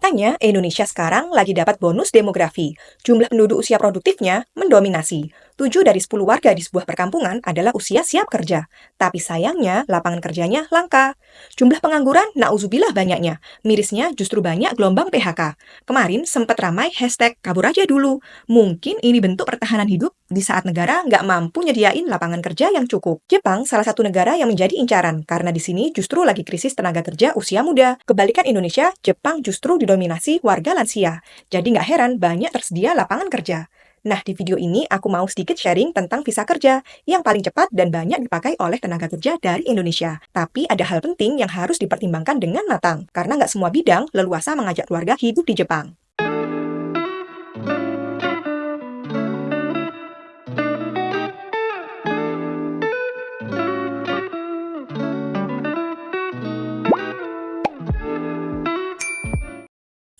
Katanya, Indonesia sekarang lagi dapat bonus demografi. Jumlah penduduk usia produktifnya mendominasi. 7 dari 10 warga di sebuah perkampungan adalah usia siap kerja. Tapi sayangnya, lapangan kerjanya langka. Jumlah pengangguran, nauzubillah banyaknya. Mirisnya justru banyak gelombang PHK. Kemarin sempat ramai hashtag kabur aja dulu. Mungkin ini bentuk pertahanan hidup di saat negara nggak mampu nyediain lapangan kerja yang cukup. Jepang salah satu negara yang menjadi incaran, karena di sini justru lagi krisis tenaga kerja usia muda. Kebalikan Indonesia, Jepang justru didominasi warga lansia. Jadi nggak heran banyak tersedia lapangan kerja. Nah, di video ini aku mau sedikit sharing tentang visa kerja yang paling cepat dan banyak dipakai oleh tenaga kerja dari Indonesia. Tapi ada hal penting yang harus dipertimbangkan dengan matang, karena nggak semua bidang leluasa mengajak keluarga hidup di Jepang.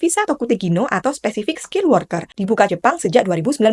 Visa Tokutegino atau Specific Skill Worker dibuka Jepang sejak 2019.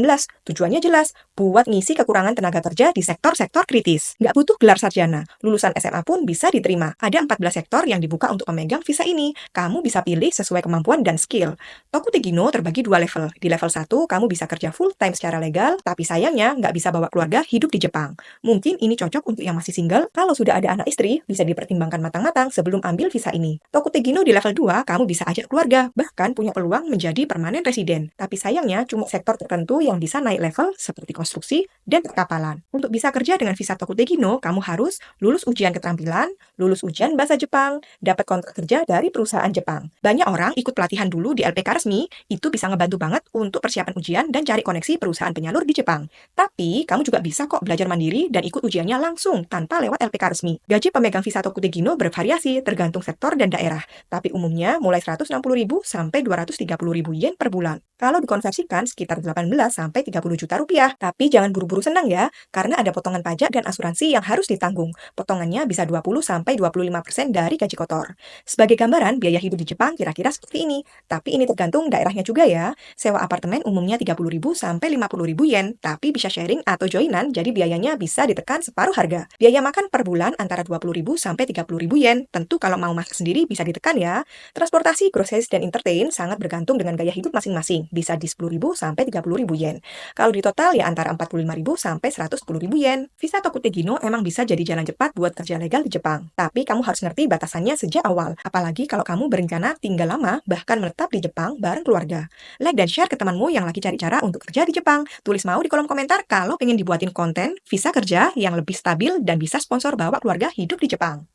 Tujuannya jelas, buat ngisi kekurangan tenaga kerja di sektor-sektor kritis. Nggak butuh gelar sarjana, lulusan SMA pun bisa diterima. Ada 14 sektor yang dibuka untuk pemegang visa ini. Kamu bisa pilih sesuai kemampuan dan skill. Tokutegino terbagi dua level. Di level 1, kamu bisa kerja full time secara legal, tapi sayangnya nggak bisa bawa keluarga hidup di Jepang. Mungkin ini cocok untuk yang masih single, kalau sudah ada anak istri, bisa dipertimbangkan matang-matang sebelum ambil visa ini. Tokutegino di level 2, kamu bisa ajak keluarga, bahkan punya peluang menjadi permanen residen. Tapi sayangnya cuma sektor tertentu yang bisa naik level seperti konstruksi dan perkapalan. Untuk bisa kerja dengan visa Tokutegino, kamu harus lulus ujian keterampilan, lulus ujian bahasa Jepang, dapat kontrak kerja dari perusahaan Jepang. Banyak orang ikut pelatihan dulu di LPK resmi, itu bisa ngebantu banget untuk persiapan ujian dan cari koneksi perusahaan penyalur di Jepang. Tapi, kamu juga bisa kok belajar mandiri dan ikut ujiannya langsung tanpa lewat LPK resmi. Gaji pemegang visa Tokutegino bervariasi tergantung sektor dan daerah, tapi umumnya mulai 160.000 sampai 230.000 yen per bulan. Kalau dikonversikan sekitar 18 sampai 30 juta rupiah. Tapi jangan buru-buru senang ya, karena ada potongan pajak dan asuransi yang harus ditanggung. Potongannya bisa 20 sampai 25% dari gaji kotor. Sebagai gambaran, biaya hidup di Jepang kira-kira seperti ini. Tapi ini tergantung daerahnya juga ya. Sewa apartemen umumnya 30.000 sampai 50.000 yen, tapi bisa sharing atau joinan, jadi biayanya bisa ditekan separuh harga. Biaya makan per bulan antara 20.000 sampai 30.000 yen. Tentu kalau mau masak sendiri bisa ditekan ya. Transportasi, groceries, dan entertain sangat bergantung dengan gaya hidup masing-masing, bisa di 10.000 sampai 30.000 yen. Kalau di total ya antara 45.000 sampai 110.000 yen. Visa Tokutegino emang bisa jadi jalan cepat buat kerja legal di Jepang. Tapi kamu harus ngerti batasannya sejak awal, apalagi kalau kamu berencana tinggal lama, bahkan menetap di Jepang bareng keluarga. Like dan share ke temanmu yang lagi cari cara untuk kerja di Jepang. Tulis mau di kolom komentar kalau pengen dibuatin konten visa kerja yang lebih stabil dan bisa sponsor bawa keluarga hidup di Jepang.